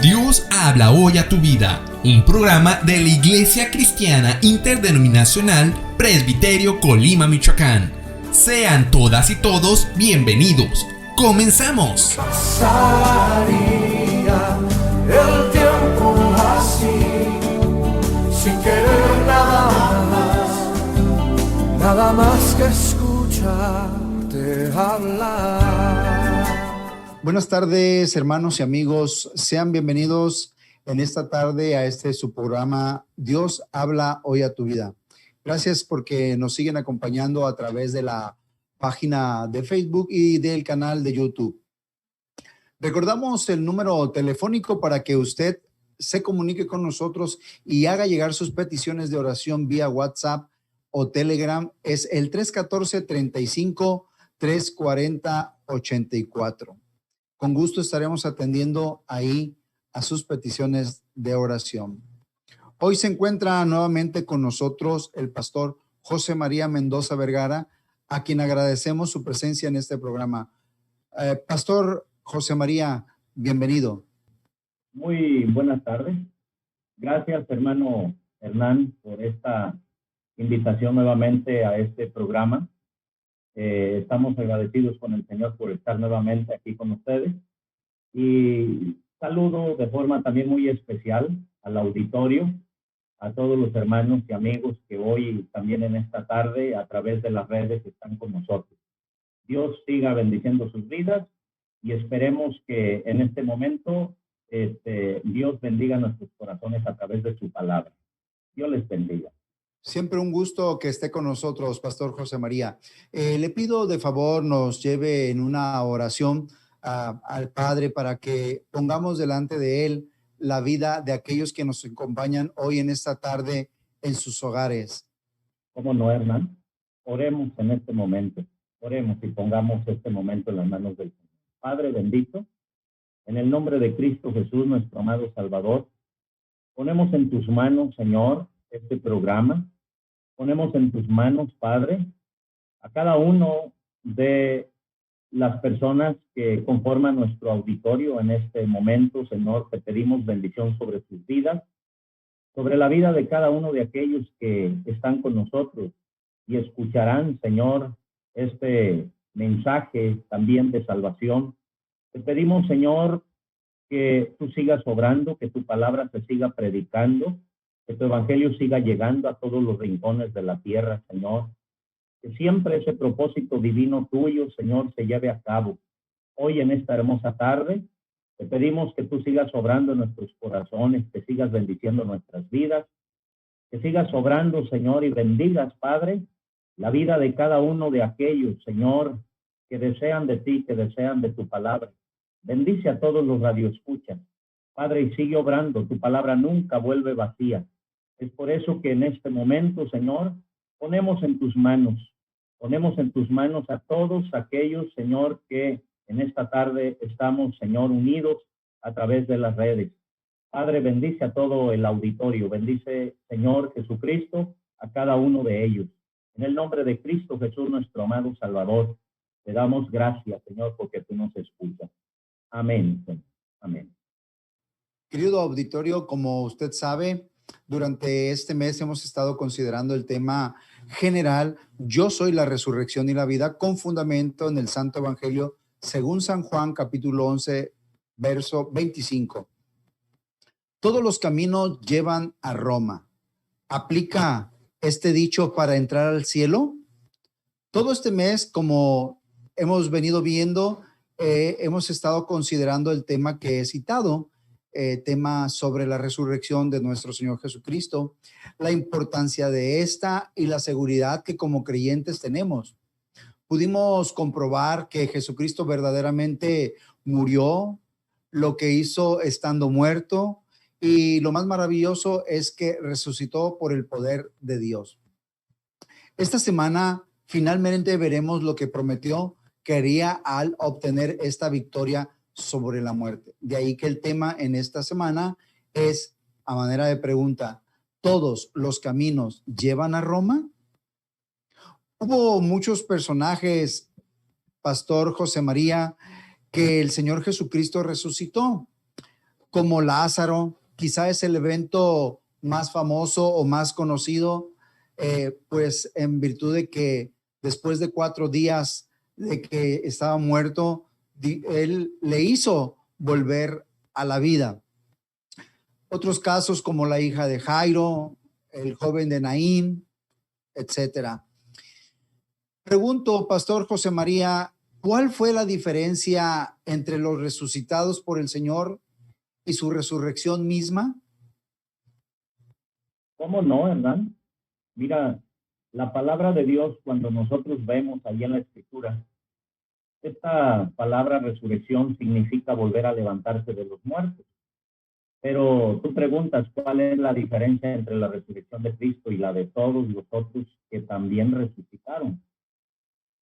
Dios habla hoy a tu vida, un programa de la Iglesia Cristiana Interdenominacional Presbiterio Colima, Michoacán. Sean todas y todos bienvenidos. ¡Comenzamos! Pasaría el tiempo así, sin querer nada más que escucharte hablar. Buenas tardes, hermanos y amigos. Sean bienvenidos en esta tarde a su programa Dios habla hoy a tu vida. Gracias porque nos siguen acompañando a través de la página de Facebook y del canal de YouTube. Recordamos el número telefónico para que usted se comunique con nosotros y haga llegar sus peticiones de oración vía WhatsApp o Telegram. Es el 314-35-340-84. Con gusto estaremos atendiendo ahí a sus peticiones de oración. Hoy se encuentra nuevamente con nosotros el pastor José María Mendoza Vergara, a quien agradecemos su presencia en este programa. Pastor José María, bienvenido. Muy buenas tardes. Gracias, hermano Hernán, por esta invitación nuevamente a este programa. Estamos agradecidos con el Señor por estar nuevamente aquí con ustedes. Y saludo de forma también muy especial al auditorio, a todos los hermanos y amigos que hoy también en esta tarde a través de las redes están con nosotros. Dios siga bendiciendo sus vidas y esperemos que en este momento Dios bendiga nuestros corazones a través de su palabra. Dios les bendiga. Siempre un gusto que esté con nosotros, Pastor José María. Le pido de favor nos lleve en una oración al Padre para que pongamos delante de Él la vida de aquellos que nos acompañan hoy en esta tarde en sus hogares. ¿Cómo no, Hernán? Oremos en este momento. Oremos y pongamos este momento en las manos del Señor. Padre bendito, en el nombre de Cristo Jesús, nuestro amado Salvador, ponemos en tus manos, Señor, este programa. Ponemos en tus manos, Padre, a cada uno de las personas que conforman nuestro auditorio en este momento. Señor, te pedimos bendición sobre sus vidas, sobre la vida de cada uno de aquellos que están con nosotros y escucharán, Señor, este mensaje también de salvación. Te pedimos, Señor, que tú sigas obrando, que tu palabra se siga predicando, que tu evangelio siga llegando a todos los rincones de la tierra, Señor. Que siempre ese propósito divino tuyo, Señor, se lleve a cabo. Hoy en esta hermosa tarde, te pedimos que tú sigas obrando en nuestros corazones, que sigas bendiciendo nuestras vidas, que sigas obrando, Señor, y bendigas, Padre, la vida de cada uno de aquellos, Señor, que desean de ti, que desean de tu palabra. Bendice a todos los radioescuchas, Padre, y sigue obrando. Tu palabra nunca vuelve vacía. Es por eso que en este momento, Señor, ponemos en tus manos a todos aquellos, Señor, que en esta tarde estamos, Señor, unidos a través de las redes. Padre, bendice a todo el auditorio, bendice, Señor Jesucristo, a cada uno de ellos. En el nombre de Cristo Jesús, nuestro amado Salvador, te damos gracias, Señor, porque tú nos escuchas. Amén, Señor. Amén. Querido auditorio, como usted sabe, durante este mes hemos estado considerando el tema general, Yo soy la resurrección y la vida, con fundamento en el Santo Evangelio según San Juan, capítulo 11, verso 25. Todos los caminos llevan a Roma. ¿Aplica este dicho para entrar al cielo? Todo este mes, como hemos venido viendo, hemos estado considerando el tema que he citado, tema sobre la resurrección de nuestro Señor Jesucristo, la importancia de esta y la seguridad que como creyentes tenemos. Pudimos comprobar que Jesucristo verdaderamente murió, lo que hizo estando muerto, y lo más maravilloso es que resucitó por el poder de Dios. Esta semana finalmente veremos lo que prometió que haría al obtener esta victoria sobre la muerte. De ahí que el tema en esta semana es, a manera de pregunta, ¿todos los caminos llevan a Roma? Hubo muchos personajes Pastor José María, que el Señor Jesucristo resucitó, como Lázaro. Quizá es el evento más famoso o más conocido, pues en virtud de que después de 4 días de que estaba muerto, él le hizo volver a la vida. Otros casos como la hija de Jairo, el joven de Naín, etcétera. Pregunto, Pastor José María, ¿cuál fue la diferencia entre los resucitados por el Señor y su resurrección misma? ¿Cómo no, Hernán? Mira, la palabra de Dios, cuando nosotros vemos ahí en la Escritura, esta palabra resurrección significa volver a levantarse de los muertos. Pero tú preguntas, ¿cuál es la diferencia entre la resurrección de Cristo y la de todos los otros que también resucitaron?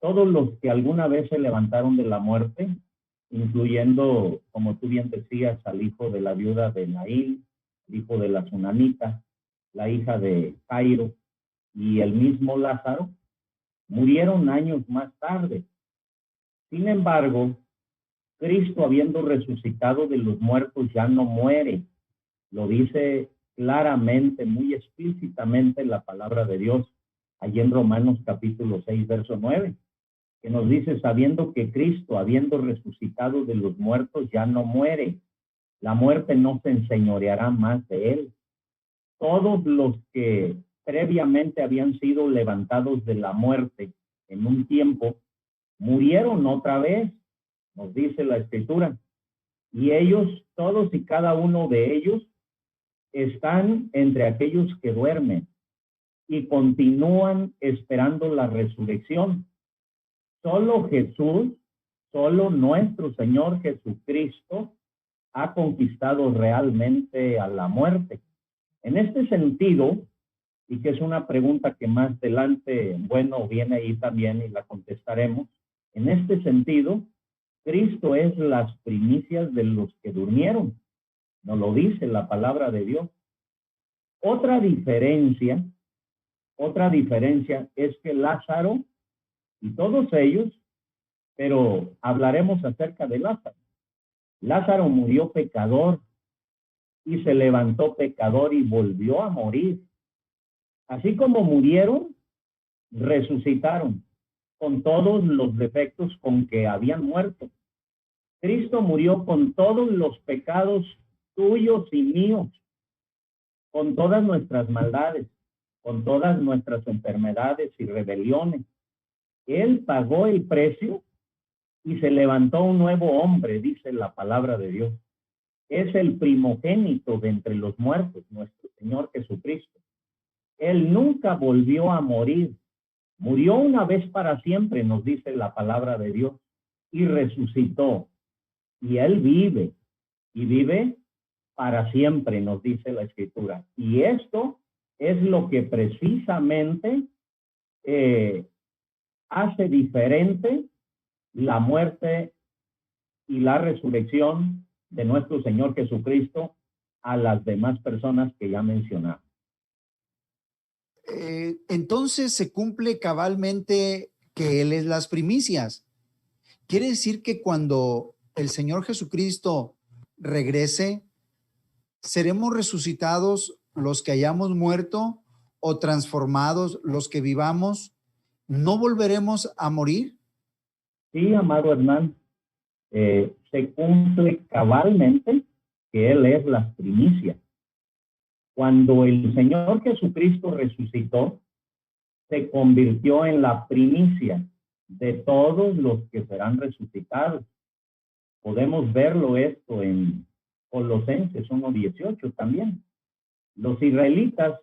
Todos los que alguna vez se levantaron de la muerte, incluyendo, como tú bien decías, al hijo de la viuda de Naín, el hijo de la Sunamita, la hija de Jairo y el mismo Lázaro, murieron años más tarde. Sin embargo, Cristo, habiendo resucitado de los muertos, ya no muere. Lo dice claramente, muy explícitamente la palabra de Dios, allí en Romanos capítulo 6, verso 9, que nos dice, sabiendo que Cristo, habiendo resucitado de los muertos, ya no muere. La muerte no se enseñoreará más de él. Todos los que previamente habían sido levantados de la muerte en un tiempo, murieron otra vez, nos dice la Escritura. Y ellos, todos y cada uno de ellos, están entre aquellos que duermen y continúan esperando la resurrección. Solo Jesús, solo nuestro Señor Jesucristo ha conquistado realmente a la muerte. En este sentido, y que es una pregunta que más adelante, bueno, viene ahí también y la contestaremos, en este sentido, Cristo es las primicias de los que durmieron, nos lo dice la palabra de Dios. Otra diferencia es que Lázaro y todos ellos, pero hablaremos acerca de Lázaro. Lázaro murió pecador y se levantó pecador y volvió a morir. Así como murieron, resucitaron con todos los defectos con que habían muerto. Cristo murió con todos los pecados tuyos y míos, con todas nuestras maldades, con todas nuestras enfermedades y rebeliones. Él pagó el precio y se levantó un nuevo hombre, dice la palabra de Dios. Es el primogénito de entre los muertos, nuestro Señor Jesucristo. Él nunca volvió a morir. Murió una vez para siempre, nos dice la palabra de Dios, y resucitó. Y Él vive, y vive para siempre, nos dice la Escritura. Y esto es lo que precisamente hace diferente la muerte y la resurrección de nuestro Señor Jesucristo a las demás personas que ya mencionamos. Entonces se cumple cabalmente que Él es las primicias. Quiere decir que cuando el Señor Jesucristo regrese, ¿seremos resucitados los que hayamos muerto o transformados los que vivamos? ¿No volveremos a morir? Sí, amado Hernán, se cumple cabalmente que Él es las primicias. Cuando el Señor Jesucristo resucitó, se convirtió en la primicia de todos los que serán resucitados. Podemos verlo esto en Colosenses 1:18 también. Los israelitas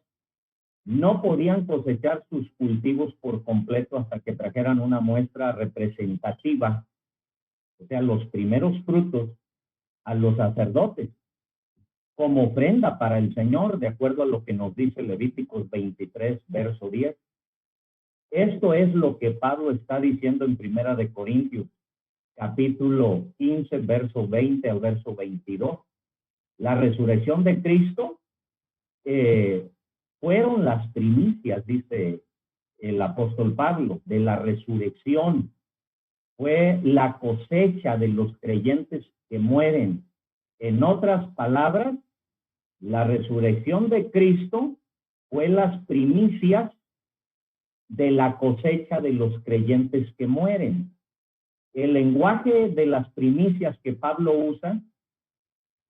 no podían cosechar sus cultivos por completo hasta que trajeran una muestra representativa, o sea, los primeros frutos, a los sacerdotes, como ofrenda para el Señor, de acuerdo a lo que nos dice Levíticos 23, verso 10. Esto es lo que Pablo está diciendo en Primera de Corintios, capítulo 15, verso 20 al verso 22. La resurrección de Cristo fueron las primicias, dice el apóstol Pablo, de la resurrección. fue la cosecha de los creyentes que mueren. En otras palabras, la resurrección de Cristo fue las primicias de la cosecha de los creyentes que mueren. El lenguaje de las primicias que Pablo usa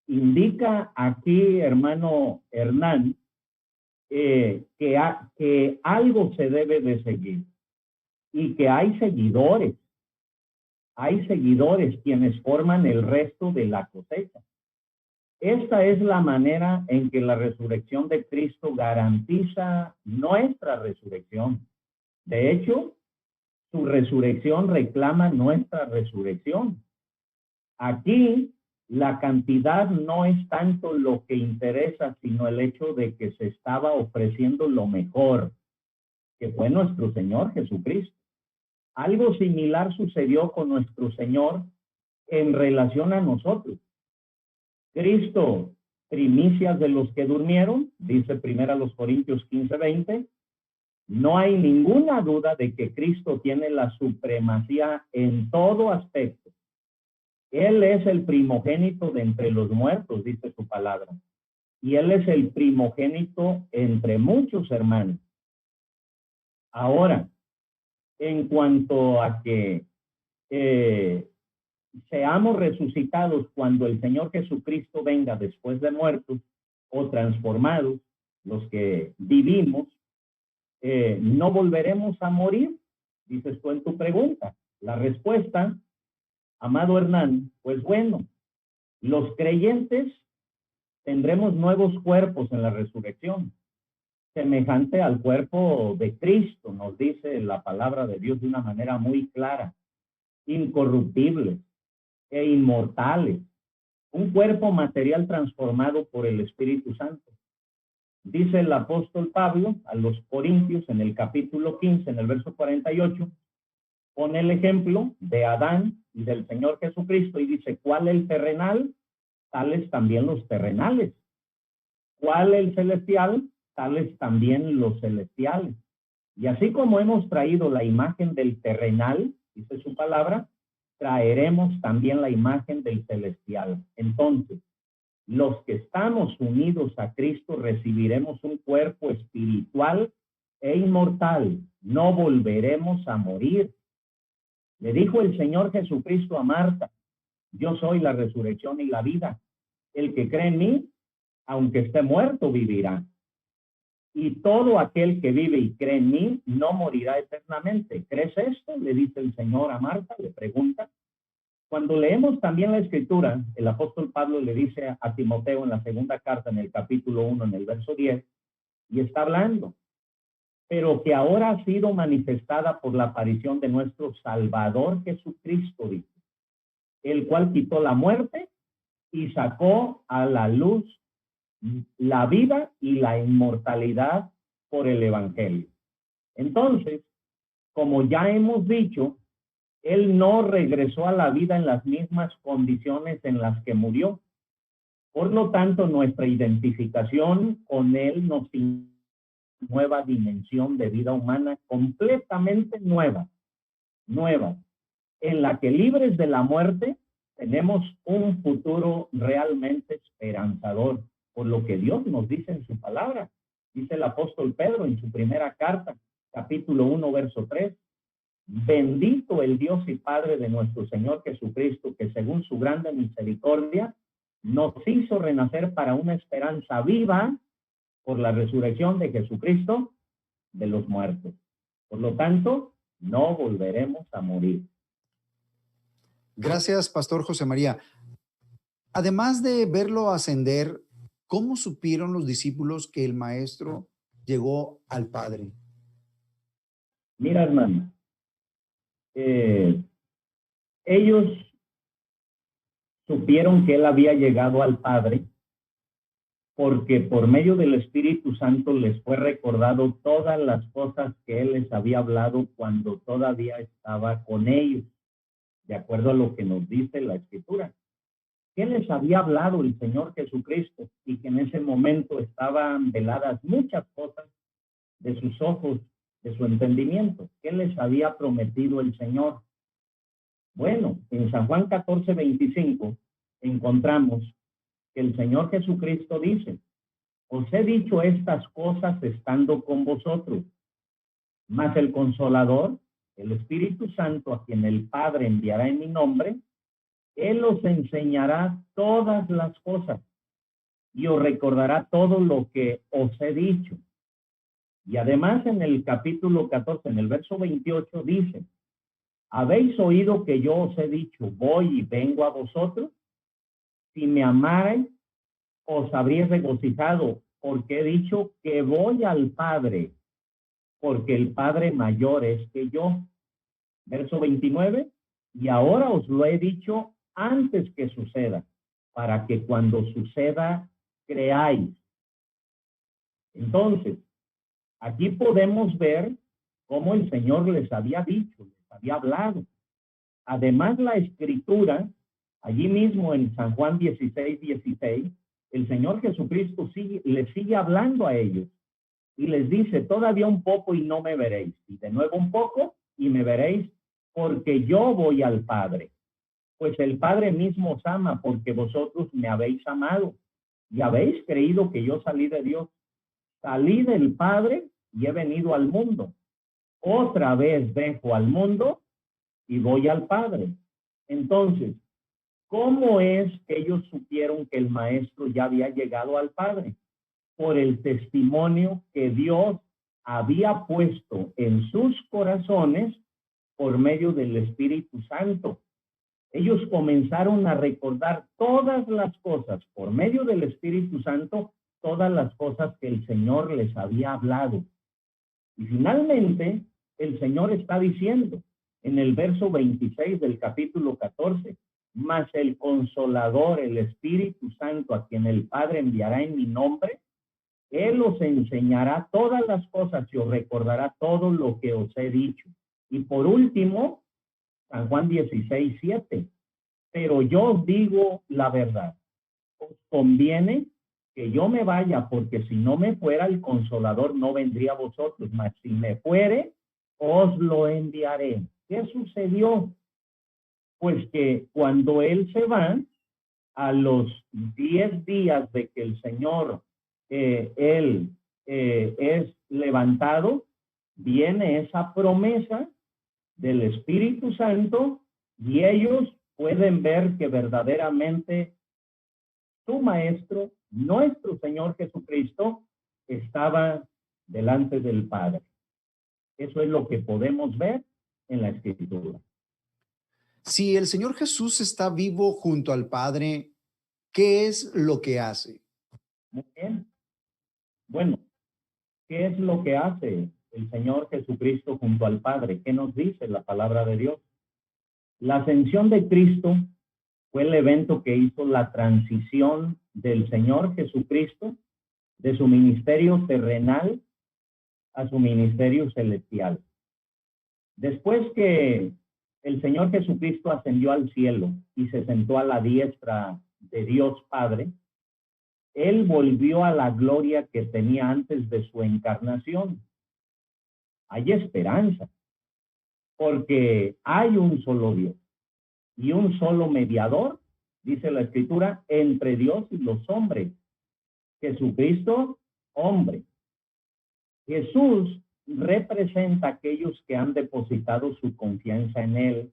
indica aquí, hermano Hernán, que algo se debe de seguir y que hay seguidores quienes forman el resto de la cosecha. Esta es la manera en que la resurrección de Cristo garantiza nuestra resurrección. De hecho, su resurrección reclama nuestra resurrección. Aquí, la cantidad no es tanto lo que interesa, sino el hecho de que se estaba ofreciendo lo mejor, que fue nuestro Señor Jesucristo. Algo similar sucedió con nuestro Señor en relación a nosotros. Cristo, primicias de los que durmieron, dice 1 Corintios 15:20, no hay ninguna duda de que Cristo tiene la supremacía en todo aspecto. Él es el primogénito de entre los muertos, dice su palabra. Y Él es el primogénito entre muchos hermanos. Ahora, en cuanto a que seamos resucitados cuando el Señor Jesucristo venga después de muertos o transformados, los que vivimos, no volveremos a morir, dices tú en tu pregunta. La respuesta, amado Hernán, pues bueno, los creyentes tendremos nuevos cuerpos en la resurrección, semejante al cuerpo de Cristo, nos dice la palabra de Dios de una manera muy clara, incorruptibles e inmortales, un cuerpo material transformado por el Espíritu Santo. Dice el apóstol Pablo a los Corintios en el capítulo 15, en el verso 48, pone el ejemplo de Adán y del Señor Jesucristo y dice, ¿cuál el terrenal? Tales también los terrenales. ¿Cuál el celestial? Tales también los celestiales. Y así como hemos traído la imagen del terrenal, dice su palabra, traeremos también la imagen del celestial. Entonces, los que estamos unidos a Cristo recibiremos un cuerpo espiritual e inmortal. No volveremos a morir. Le dijo el Señor Jesucristo a Marta, yo soy la resurrección y la vida. El que cree en mí, aunque esté muerto, vivirá. Y todo aquel que vive y cree en mí no morirá eternamente. ¿Crees esto? Le dice el Señor a Marta, le pregunta. Cuando leemos también la Escritura, el apóstol Pablo le dice a Timoteo en la segunda carta, en el capítulo 1, en el verso 10, y está hablando, pero que ahora ha sido manifestada por la aparición de nuestro Salvador Jesucristo, dice, el cual quitó la muerte y sacó a la luz la vida y la inmortalidad por el Evangelio. Entonces, como ya hemos dicho, Él no regresó a la vida en las mismas condiciones en las que murió. Por lo tanto, nuestra identificación con Él nos da nueva dimensión de vida humana completamente nueva, en la que libres de la muerte tenemos un futuro realmente esperanzador, por lo que Dios nos dice en su palabra. Dice el apóstol Pedro en su primera carta, capítulo 1, verso 3, bendito el Dios y Padre de nuestro Señor Jesucristo, que según su grande misericordia nos hizo renacer para una esperanza viva por la resurrección de Jesucristo de los muertos. Por lo tanto, no volveremos a morir. Gracias, Pastor José María. Además de verlo ascender, ¿cómo supieron los discípulos que el Maestro llegó al Padre? Mira, hermano, ellos supieron que Él había llegado al Padre porque por medio del Espíritu Santo les fue recordado todas las cosas que Él les había hablado cuando todavía estaba con ellos, de acuerdo a lo que nos dice la Escritura. ¿Qué les había hablado el Señor Jesucristo? Y que en ese momento estaban veladas muchas cosas de sus ojos, de su entendimiento. ¿Qué les había prometido el Señor? Bueno, en San Juan 14:25 encontramos que el Señor Jesucristo dice: os he dicho estas cosas estando con vosotros, mas el Consolador, el Espíritu Santo, a quien el Padre enviará en mi nombre, Él os enseñará todas las cosas y os recordará todo lo que os he dicho. Y además en el capítulo 14, en el verso 28, dice: habéis oído que yo os he dicho, voy y vengo a vosotros. Si me amarais, os habríais regocijado, porque he dicho que voy al Padre, porque el Padre mayor es que yo. Verso 29, y ahora os lo he dicho antes que suceda, para que cuando suceda, creáis. Entonces, aquí podemos ver cómo el Señor les había dicho, les había hablado. Además, la Escritura, allí mismo en San Juan 16:16, el Señor Jesucristo les sigue hablando a ellos y les dice: todavía un poco y no me veréis, y de nuevo un poco y me veréis, porque yo voy al Padre. Pues el Padre mismo os ama, porque vosotros me habéis amado y habéis creído que yo salí de Dios. Salí del Padre y he venido al mundo. Otra vez dejo al mundo y voy al Padre. Entonces, ¿cómo es que ellos supieron que el Maestro ya había llegado al Padre? Por el testimonio que Dios había puesto en sus corazones por medio del Espíritu Santo. Ellos comenzaron a recordar todas las cosas por medio del Espíritu Santo, todas las cosas que el Señor les había hablado. Y finalmente, el Señor está diciendo en el verso 26 del capítulo 14, mas el Consolador, el Espíritu Santo, a quien el Padre enviará en mi nombre, Él os enseñará todas las cosas y os recordará todo lo que os he dicho. Y por último, San Juan 16:7, pero yo os digo la verdad, os conviene que yo me vaya, porque si no me fuera, el Consolador no vendría a vosotros, mas si me fuere, os lo enviaré. ¿Qué sucedió? Pues que cuando Él se va, a los 10 días de que el Señor, Él es levantado, viene esa promesa del Espíritu Santo y ellos pueden ver que verdaderamente su Maestro, nuestro Señor Jesucristo, estaba delante del Padre. Eso es lo que podemos ver en la Escritura. Si el Señor Jesús está vivo junto al Padre, ¿qué es lo que hace? Muy bien. Bueno, ¿qué es lo que hace el Señor Jesucristo junto al Padre? ¿Qué nos dice la palabra de Dios? La ascensión de Cristo fue el evento que hizo la transición del Señor Jesucristo de su ministerio terrenal a su ministerio celestial. Después que el Señor Jesucristo ascendió al cielo y se sentó a la diestra de Dios Padre, Él volvió a la gloria que tenía antes de su encarnación. Hay esperanza, porque hay un solo Dios y un solo mediador, dice la Escritura, entre Dios y los hombres. Jesucristo, hombre. Jesús representa a aquellos que han depositado su confianza en Él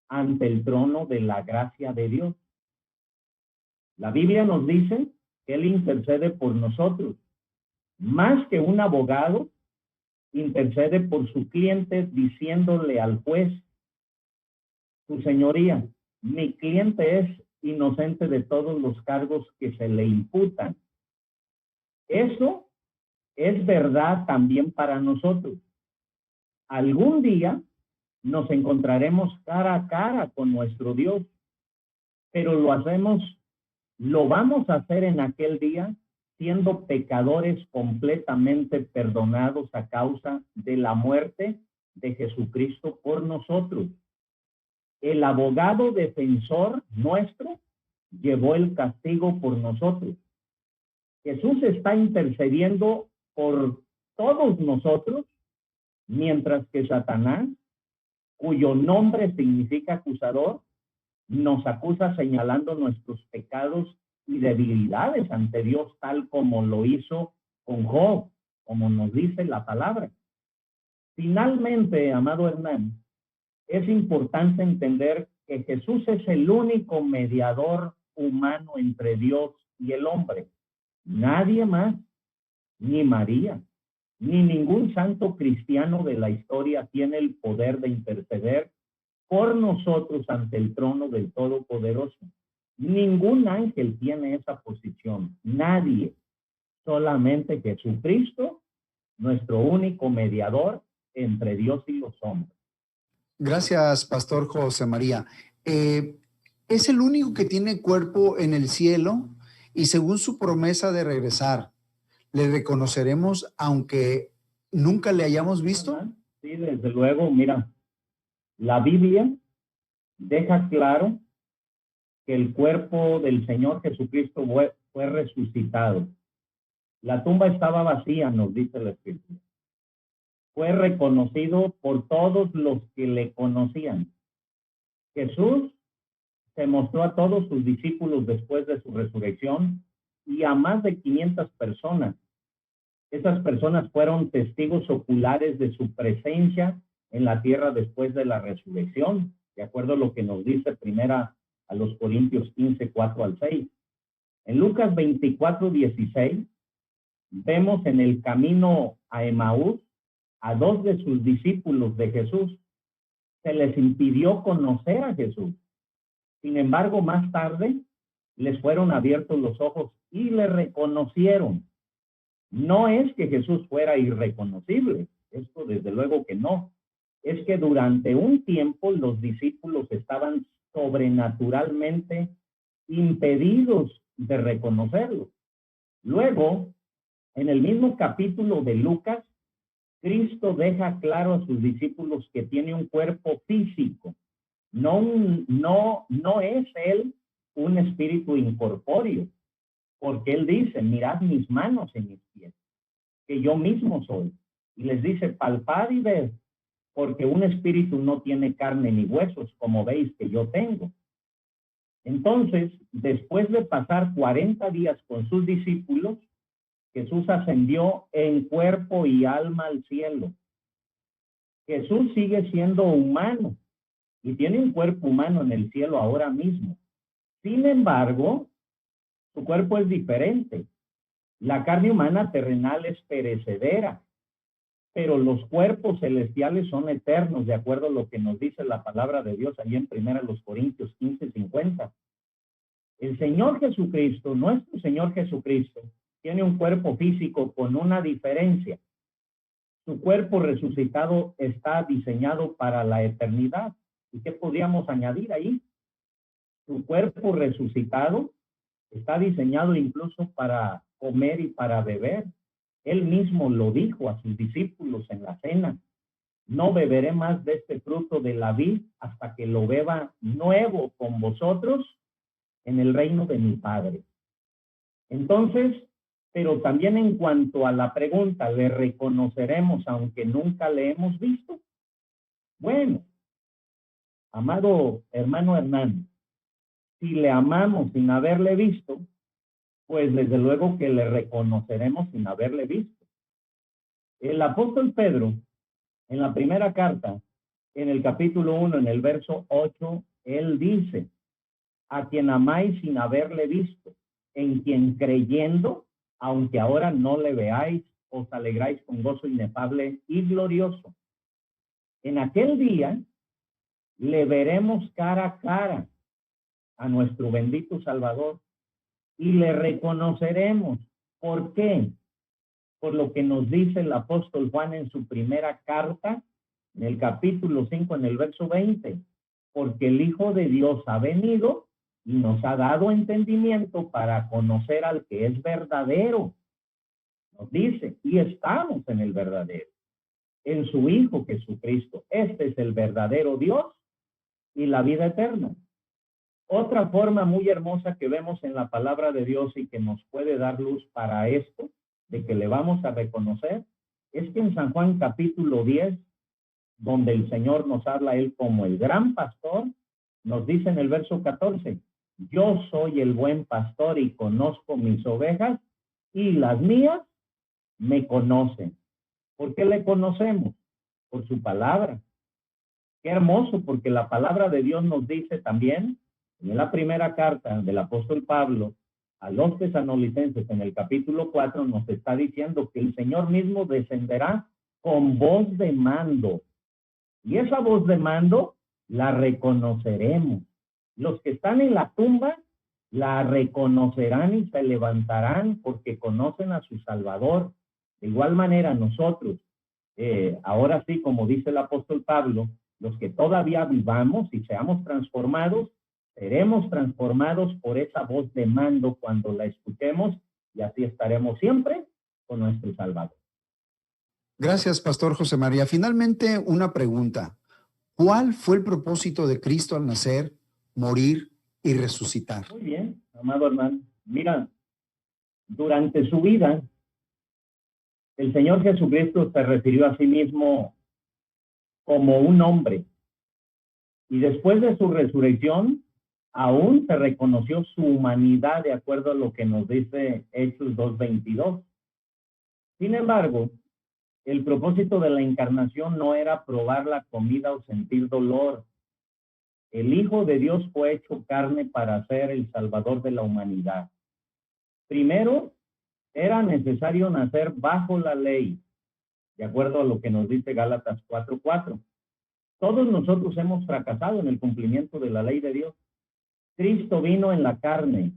ante el trono de la gracia de Dios. La Biblia nos dice que Él intercede por nosotros. Más que un abogado, intercede por su cliente diciéndole al juez: su señoría, mi cliente es inocente de todos los cargos que se le imputan. Eso es verdad también para nosotros. Algún día nos encontraremos cara a cara con nuestro Dios, pero lo vamos a hacer en aquel día siendo pecadores completamente perdonados a causa de la muerte de Jesucristo por nosotros. El abogado defensor nuestro llevó el castigo por nosotros. Jesús está intercediendo por todos nosotros, mientras que Satanás cuyo nombre significa acusador, nos acusa señalando nuestros pecados y debilidades ante Dios, tal como lo hizo con Job, como nos dice la palabra. Finalmente, amado Hernán, es importante entender que Jesús es el único mediador humano entre Dios y el hombre. Nadie más, ni María, ni ningún santo cristiano de la historia tiene el poder de interceder por nosotros ante el trono del Todopoderoso. Ningún ángel tiene esa posición, nadie, solamente Jesucristo, nuestro único mediador entre Dios y los hombres. Gracias, Pastor José María. Es el único que tiene cuerpo en el cielo y según su promesa de regresar, ¿le reconoceremos aunque nunca le hayamos visto? Sí, desde luego, mira, la Biblia deja claro que el cuerpo del Señor Jesucristo fue resucitado. La tumba estaba vacía, nos dice la Escritura. Fue reconocido por todos los que le conocían. Jesús se mostró a todos sus discípulos después de su resurrección y a más de 500 personas. Esas personas fueron testigos oculares de su presencia en la tierra después de la resurrección, de acuerdo a lo que nos dice primera a los Corintios 15, 4 al 6. En Lucas 24, 16, vemos en el camino a Emaús a dos de sus discípulos de Jesús. Se les impidió conocer a Jesús. Sin embargo, más tarde les fueron abiertos los ojos y le reconocieron. No es que Jesús fuera irreconocible, esto desde luego que no. Es que durante un tiempo los discípulos estaban sobrenaturalmente impedidos de reconocerlo. Luego, en el mismo capítulo de Lucas, Cristo deja claro a sus discípulos que tiene un cuerpo físico. No es él un espíritu incorpóreo, porque él dice, mirad mis manos y mis pies, que yo mismo soy. Y les dice, palpad y ved, porque un espíritu no tiene carne ni huesos, como veis que yo tengo. Entonces, después de pasar 40 días con sus discípulos, Jesús ascendió en cuerpo y alma al cielo. Jesús sigue siendo humano y tiene un cuerpo humano en el cielo ahora mismo. Sin embargo, su cuerpo es diferente. La carne humana terrenal es perecedera, pero los cuerpos celestiales son eternos, de acuerdo a lo que nos dice la palabra de Dios allí en 1 Corintios 15, 50. El Señor Jesucristo, nuestro Señor Jesucristo, tiene un cuerpo físico con una diferencia. Su cuerpo resucitado está diseñado para la eternidad. ¿Y qué podríamos añadir ahí? Su cuerpo resucitado está diseñado incluso para comer y para beber. Él mismo lo dijo a sus discípulos en la cena. No beberé más de este fruto de la vid hasta que lo beba nuevo con vosotros en el reino de mi Padre. Entonces, pero también en cuanto a la pregunta, ¿le reconoceremos aunque nunca le hemos visto? Bueno, amado hermano Hernán, si le amamos sin haberle visto, pues desde luego que le reconoceremos sin haberle visto. El apóstol Pedro, en la primera carta, en el capítulo 1, en el verso 8, él dice, a quien amáis sin haberle visto, en quien creyendo, aunque ahora no le veáis, os alegráis con gozo inefable y glorioso. En aquel día le veremos cara a cara a nuestro bendito Salvador y le reconoceremos. ¿Por qué? Por lo que nos dice el apóstol Juan en su primera carta, en el capítulo 5, en el verso 20, porque el Hijo de Dios ha venido y nos ha dado entendimiento para conocer al que es verdadero. Nos dice, y estamos en el verdadero, en su Hijo Jesucristo. Este es el verdadero Dios y la vida eterna. Otra forma muy hermosa que vemos en la palabra de Dios y que nos puede dar luz para esto, de que le vamos a reconocer, es que en San Juan capítulo 10, donde el Señor nos habla a Él como el gran pastor, nos dice en el verso 14, yo soy el buen pastor y conozco mis ovejas y las mías me conocen. ¿Por qué le conocemos? Por su palabra. Qué hermoso, porque la palabra de Dios nos dice también, en la primera carta del apóstol Pablo a los tesalonicenses, en el capítulo 4, nos está diciendo que el Señor mismo descenderá con voz de mando. Y esa voz de mando la reconoceremos. Los que están en la tumba la reconocerán y se levantarán porque conocen a su Salvador. De igual manera nosotros, ahora sí, como dice el apóstol Pablo, los que todavía vivamos y seamos transformados, seremos transformados por esa voz de mando cuando la escuchemos y así estaremos siempre con nuestro Salvador. Gracias, Pastor José María. Finalmente, una pregunta. ¿Cuál fue el propósito de Cristo al nacer, morir y resucitar? Muy bien, amado hermano. Mira, durante su vida, el Señor Jesucristo se refirió a sí mismo como un hombre. Y después de su resurrección, aún se reconoció su humanidad de acuerdo a lo que nos dice Hechos 2:22. Sin embargo, el propósito de la encarnación no era probar la comida o sentir dolor. El Hijo de Dios fue hecho carne para ser el Salvador de la humanidad. Primero, era necesario nacer bajo la ley, de acuerdo a lo que nos dice Gálatas 4:4. Todos nosotros hemos fracasado en el cumplimiento de la ley de Dios. Cristo vino en la carne,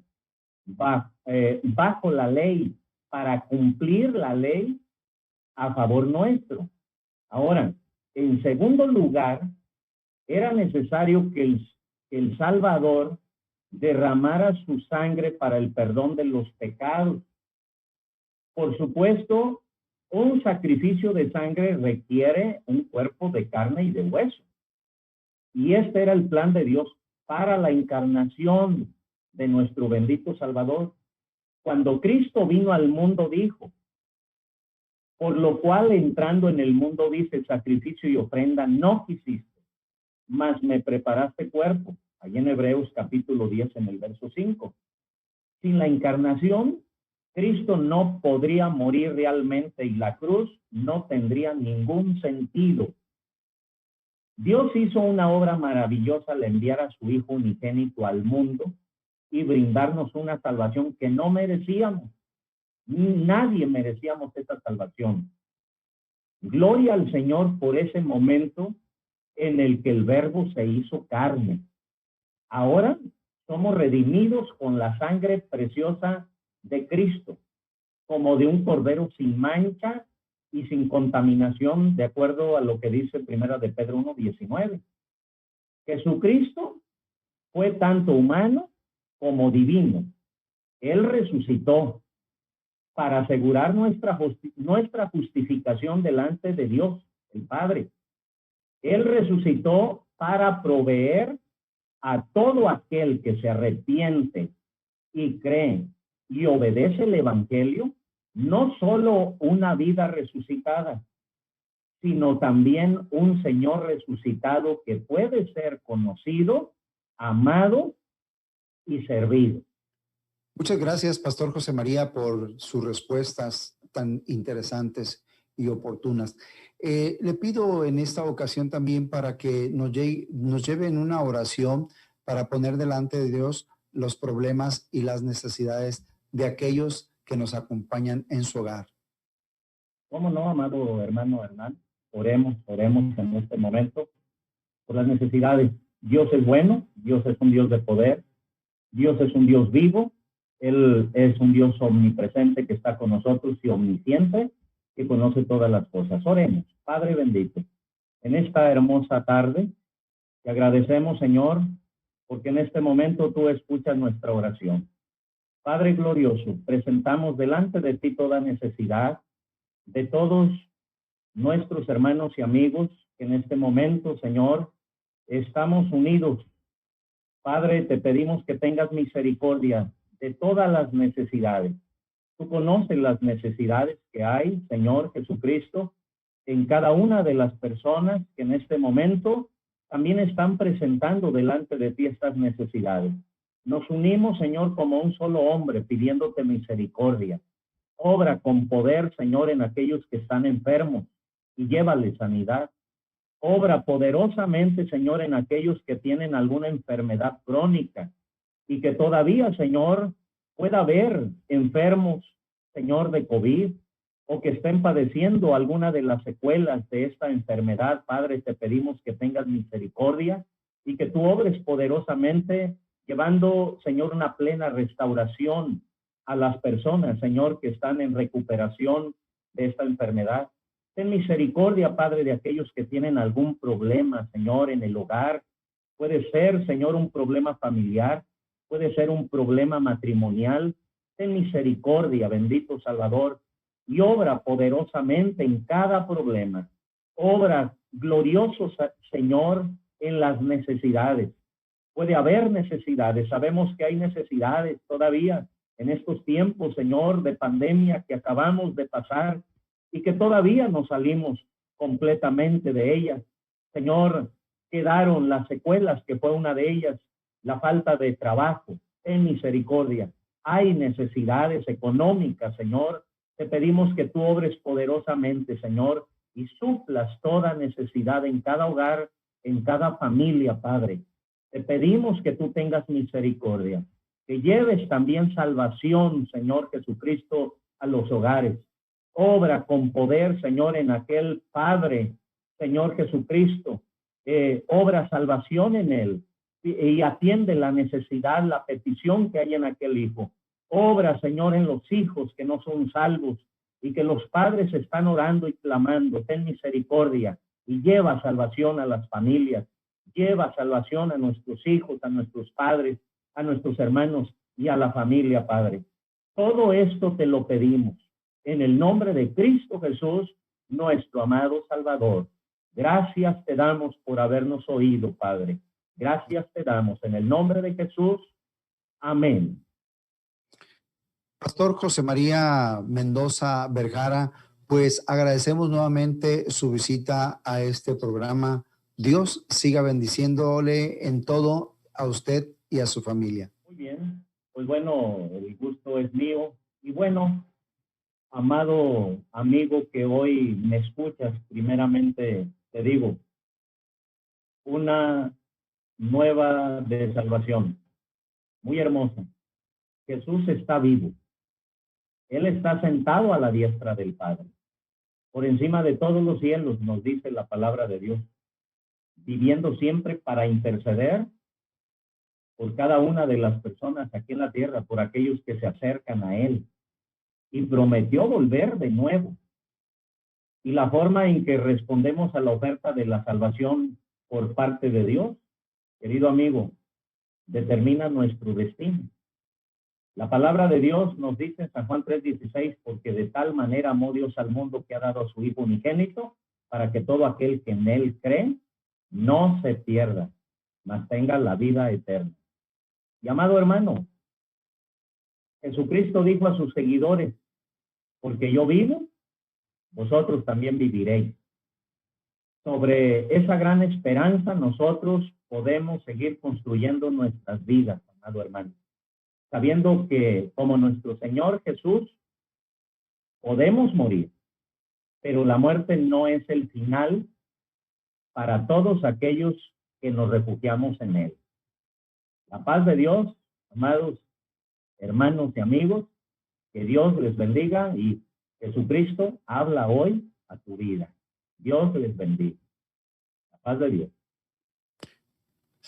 bajo la ley, para cumplir la ley a favor nuestro. Ahora, en segundo lugar, era necesario que el Salvador derramara su sangre para el perdón de los pecados. Por supuesto, un sacrificio de sangre requiere un cuerpo de carne y de hueso. Y este era el plan de Dios para la encarnación de nuestro bendito Salvador. Cuando Cristo vino al mundo dijo, por lo cual entrando en el mundo dice, sacrificio y ofrenda no quisiste, mas me preparaste cuerpo. Ahí en Hebreos capítulo 10 en el verso 5. Sin la encarnación, Cristo no podría morir realmente y la cruz no tendría ningún sentido. Dios hizo una obra maravillosa al enviar a su Hijo unigénito al mundo y brindarnos una salvación que no merecíamos. Nadie merecíamos esa salvación. Gloria al Señor por ese momento en el que el Verbo se hizo carne. Ahora somos redimidos con la sangre preciosa de Cristo, como de un cordero sin mancha y sin contaminación, de acuerdo a lo que dice Primera de Pedro 1:19. Jesucristo fue tanto humano como divino. Él resucitó para asegurar nuestra justificación delante de Dios, el Padre. Él resucitó para proveer a todo aquel que se arrepiente y cree y obedece el Evangelio, no solo una vida resucitada, sino también un Señor resucitado que puede ser conocido, amado y servido. Muchas gracias, Pastor José María, por sus respuestas tan interesantes y oportunas. Le pido en esta ocasión también para que nos lleve en una oración para poner delante de Dios los problemas y las necesidades de aquellos que nos acompañan en su hogar. ¿Cómo no, amado hermano Hernán? Oremos en este momento por las necesidades. Dios es bueno, Dios es un Dios de poder, Dios es un Dios vivo, Él es un Dios omnipresente que está con nosotros y omnisciente, que conoce todas las cosas. Oremos. Padre bendito, en esta hermosa tarde, te agradecemos, Señor, porque en este momento tú escuchas nuestra oración. Padre glorioso, presentamos delante de ti toda necesidad de todos nuestros hermanos y amigos que en este momento, Señor, estamos unidos. Padre, te pedimos que tengas misericordia de todas las necesidades. Tú conoces las necesidades que hay, Señor Jesucristo, en cada una de las personas que en este momento también están presentando delante de ti estas necesidades. Nos unimos, Señor, como un solo hombre, pidiéndote misericordia. Obra con poder, Señor, en aquellos que están enfermos y llévale sanidad. Obra poderosamente, Señor, en aquellos que tienen alguna enfermedad crónica y que todavía, Señor, pueda haber enfermos, Señor, de COVID o que estén padeciendo alguna de las secuelas de esta enfermedad. Padre, te pedimos que tengas misericordia y que tú obres poderosamente, llevando, Señor, una plena restauración a las personas, Señor, que están en recuperación de esta enfermedad. Ten misericordia, Padre, de aquellos que tienen algún problema, Señor, en el hogar. Puede ser, Señor, un problema familiar, puede ser un problema matrimonial. Ten misericordia, bendito Salvador, y obra poderosamente en cada problema. Obra glorioso, Señor, en las necesidades. Puede haber necesidades, sabemos que hay necesidades todavía en estos tiempos, Señor, de pandemia que acabamos de pasar y que todavía no salimos completamente de ellas. Señor, quedaron las secuelas, que fue una de ellas, la falta de trabajo. En misericordia. Hay necesidades económicas, Señor. Te pedimos que tú obres poderosamente, Señor, y suplas toda necesidad en cada hogar, en cada familia, Padre. Te pedimos que tú tengas misericordia, que lleves también salvación, Señor Jesucristo, a los hogares. Obra con poder, Señor, en aquel Padre, Señor Jesucristo. Obra salvación en él y atiende la necesidad, la petición que hay en aquel hijo. Obra, Señor, en los hijos que no son salvos y que los padres están orando y clamando. Ten misericordia y lleva salvación a las familias. Lleva salvación a nuestros hijos, a nuestros padres, a nuestros hermanos y a la familia, Padre. Todo esto te lo pedimos en el nombre de Cristo Jesús, nuestro amado Salvador. Gracias te damos por habernos oído, Padre. Gracias te damos en el nombre de Jesús. Amén. Pastor José María Mendoza Vergara, pues agradecemos nuevamente su visita a este programa. Dios siga bendiciéndole en todo a usted y a su familia. Muy bien, pues bueno, el gusto es mío. Y bueno, amado amigo que hoy me escuchas, primeramente te digo, una nueva de salvación, muy hermosa. Jesús está vivo. Él está sentado a la diestra del Padre. Por encima de todos los cielos, nos dice la palabra de Dios, viviendo siempre para interceder por cada una de las personas aquí en la tierra, por aquellos que se acercan a Él. Y prometió volver de nuevo. Y la forma en que respondemos a la oferta de la salvación por parte de Dios, querido amigo, determina nuestro destino. La palabra de Dios nos dice en San Juan 3:16, porque de tal manera amó Dios al mundo que ha dado a su Hijo unigénito, para que todo aquel que en Él cree no se pierda, mas tenga la vida eterna. Y amado hermano, Jesucristo dijo a sus seguidores, porque yo vivo, vosotros también viviréis. Sobre esa gran esperanza nosotros podemos seguir construyendo nuestras vidas, amado hermano, sabiendo que como nuestro Señor Jesús podemos morir, pero la muerte no es el final para todos aquellos que nos refugiamos en Él. La paz de Dios, amados hermanos y amigos, que Dios les bendiga y Jesucristo habla hoy a tu vida. Dios les bendiga. La paz de Dios.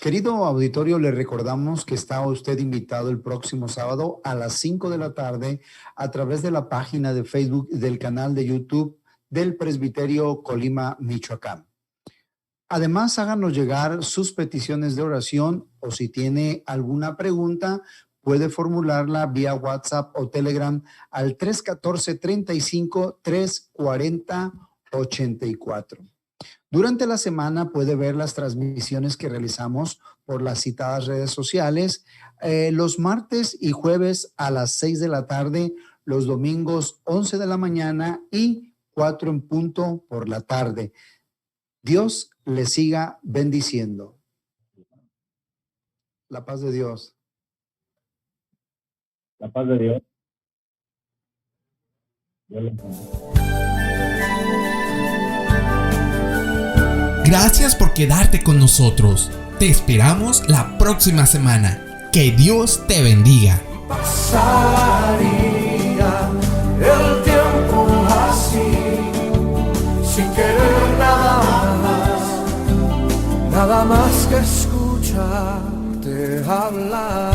Querido auditorio, le recordamos que está usted invitado el próximo sábado a las 5 de la tarde a través de la página de Facebook y del canal de YouTube del Presbiterio Colima, Michoacán. Además, háganos llegar sus peticiones de oración o si tiene alguna pregunta, puede formularla vía WhatsApp o Telegram al 314-35-340-84. Durante la semana puede ver las transmisiones que realizamos por las citadas redes sociales los martes y jueves a las 6 de la tarde, los domingos 11 de la mañana y 4 en punto por la tarde. Dios le siga bendiciendo. La paz de Dios. La paz de Dios. Dios les bendiga. Gracias por quedarte con nosotros. Te esperamos la próxima semana. Que Dios te bendiga. Pasaría el tiempo así, sin querer nada más que escucharte hablar.